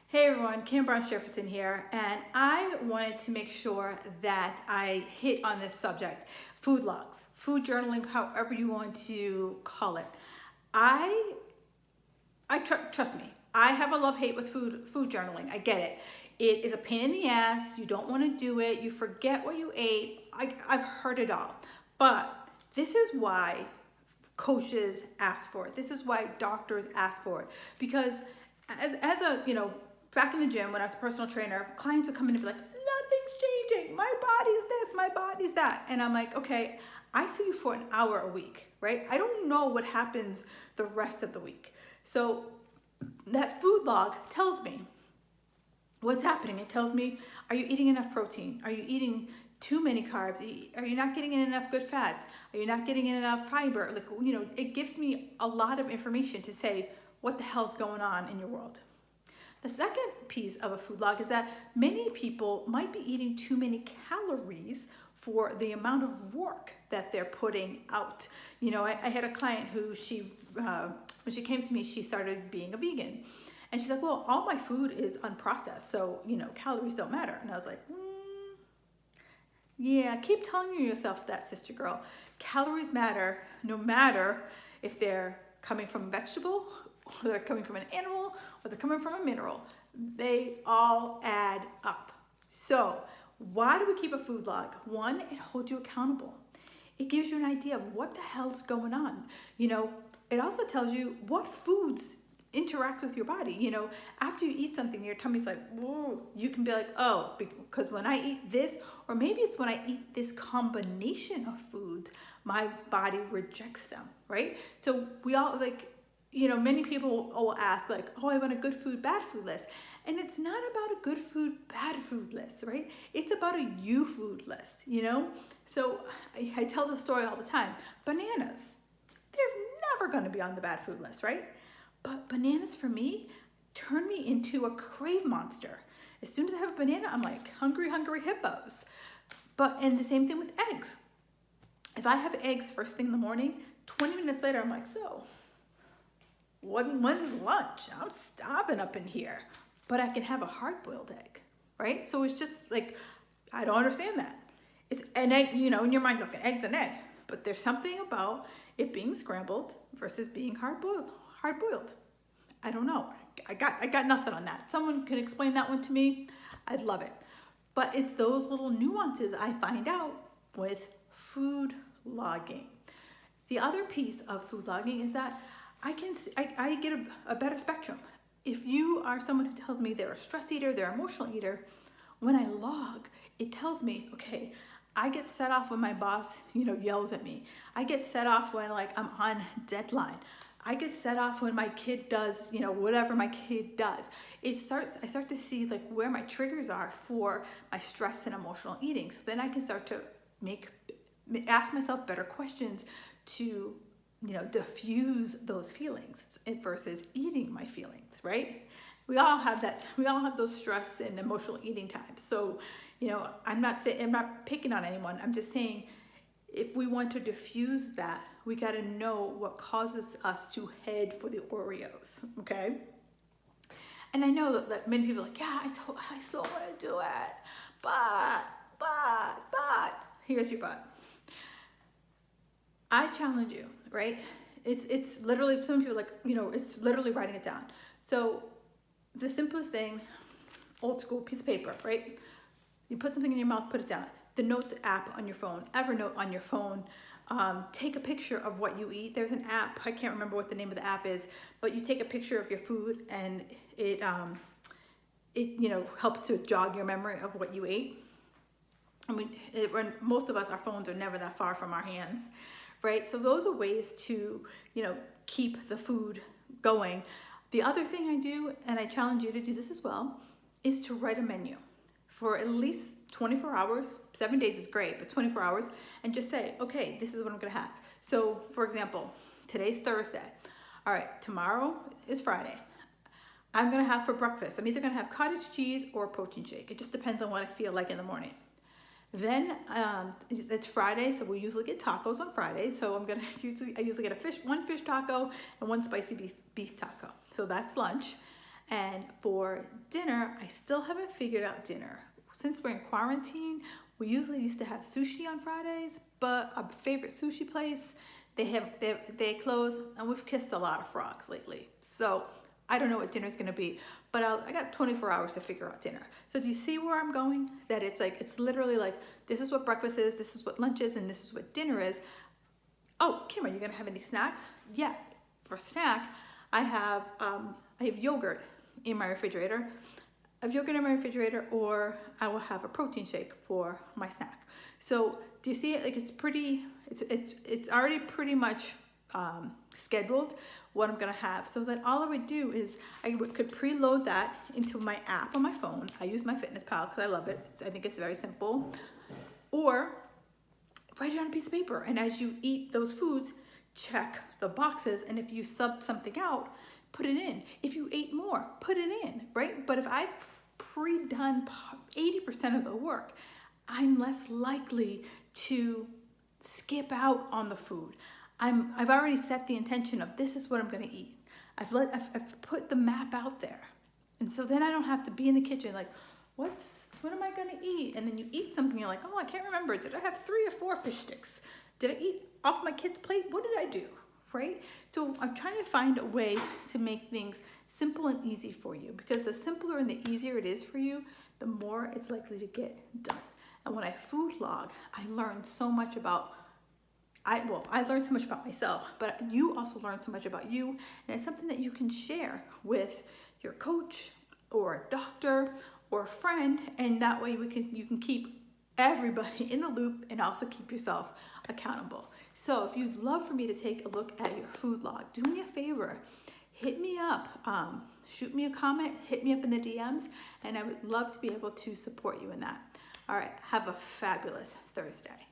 Hey everyone, Kim Brown Jefferson here, and I wanted to make sure that I hit on this subject: food logs, food journaling, however you want to call it. I, trust me, I have a love-hate with food journaling. I get it. It is a pain in the ass. You don't want to do it. You forget what you ate. I've heard it all, but this is why coaches ask for it. This is why doctors ask for it, because as a back in the gym when I was a personal trainer, clients would come in and be like, nothing's changing, my body's this, my body's that, and I'm like, okay, I see you for an hour a week, right? I don't know what happens the rest of the week. So that food log tells me what's happening. It tells me, are you eating enough protein? Are you eating too many carbs? Are you not getting in enough good fats? Are you not getting in enough fiber? It gives me a lot of information to say what the hell's going on in your world. The second piece of a food log is that many people might be eating too many calories for the amount of work that they're putting out. I had a client who when she came to me, she started being a vegan. And she's like, well, all my food is unprocessed, so, calories don't matter. And I was like, yeah, keep telling yourself that, sister girl. Calories matter no matter if they're coming from a vegetable, or they're coming from an animal, or they're coming from a mineral. They all add up. So why do we keep a food log? One, it holds you accountable. It gives you an idea of what the hell's going on. It also tells you what foods interact with your body. After you eat something, your tummy's like, whoa, you can be like, oh, because when I eat this, or maybe it's when I eat this combination of foods, my body rejects them, right? So we all many people will ask like, oh, I want a good food, bad food list. And it's not about a good food, bad food list, right? It's about a you food list, So I tell the story all the time. Bananas, they're never going to be on the bad food list, right? But bananas for me turn me into a crave monster. As soon as I have a banana, I'm like hungry, hungry hippos. And the same thing with eggs. If I have eggs first thing in the morning, 20 minutes later, I'm like, so when's lunch? I'm starving up in here. But I can have a hard-boiled egg, right? So it's just like, I don't understand that. It's an egg, in your mind, look, an egg's an egg. But there's something about it being scrambled versus being hard-boiled. I don't know. I got nothing on that. Someone can explain that one to me. I'd love it. But it's those little nuances I find out with food logging. The other piece of food logging is that I get a better spectrum. If you are someone who tells me they're a stress eater, they're an emotional eater, when I log, it tells me, okay, I get set off when my boss, yells at me. I get set off when I'm on deadline. I get set off when my kid does, whatever my kid does. I start to see where my triggers are for my stress and emotional eating. So then I can start to ask myself better questions to, diffuse those feelings versus eating my feelings, right? We all have that. We all have those stress and emotional eating times. So, I'm not picking on anyone. I'm just saying, if we want to diffuse that, we got to know what causes us to head for the Oreos, okay? And I know that many people are like, yeah, I so want to do it, but, here's your but. I challenge you, right? It's literally, some people are like, it's literally writing it down. So the simplest thing, old school piece of paper, right? You put something in your mouth, put it down. The Notes app on your phone, Evernote on your phone. Take a picture of what you eat. There's an app, I can't remember what the name of the app is, but you take a picture of your food and it helps to jog your memory of what you ate. When most of us, our phones are never that far from our hands, right? So those are ways to, keep the food going. The other thing I do, and I challenge you to do this as well, is to write a menu for at least 24 hours. 7 days is great, but 24 hours, and just say, okay, this is what I'm gonna have. So for example, today's Thursday. All right, tomorrow is Friday. I'm gonna have for breakfast, I'm either gonna have cottage cheese or a protein shake. It just depends on what I feel like in the morning. Then it's Friday, so we usually get tacos on Friday. So I usually get one fish taco and one spicy beef taco. So that's lunch. And for dinner, I still haven't figured out dinner. Since we're in quarantine, we usually used to have sushi on Fridays, but our favorite sushi place, they close, and we've kissed a lot of frogs lately. So I don't know what dinner's gonna be, but I got 24 hours to figure out dinner. So do you see where I'm going? That it's literally like, this is what breakfast is, this is what lunch is, and this is what dinner is. Oh, Kim, are you gonna have any snacks? Yeah, for snack, I have yogurt in my refrigerator. I have yogurt in my refrigerator, or I will have a protein shake for my snack. So do you see it? Like it's already pretty much scheduled what I'm gonna have, so that all I would do is I could preload that into my app on my phone. I use my Fitness Pal because I love it. I think it's very simple. Or write it on a piece of paper, and as you eat those foods, check the boxes, and if you subbed something out, put it in. If you ate more, put it in, right? But if I've pre-done 80% of the work, I'm less likely to skip out on the food. I've already set the intention of this is what I'm gonna eat. I've put the map out there. And so then I don't have to be in the kitchen like, what am I gonna eat? And then you eat something, you're like, oh, I can't remember. Did I have 3 or 4 fish sticks? Did I eat off my kid's plate? What did I do, right? So I'm trying to find a way to make things simple and easy for you, because the simpler and the easier it is for you, the more it's likely to get done. And when I food log, I learned so much about I learned so much about myself, but you also learn so much about you, and it's something that you can share with your coach or a doctor or a friend, and that way you can keep everybody in the loop and also keep yourself accountable. So if you'd love for me to take a look at your food log, do me a favor, hit me up, shoot me a comment, hit me up in the DMs, and I would love to be able to support you in that. All right, have a fabulous Thursday.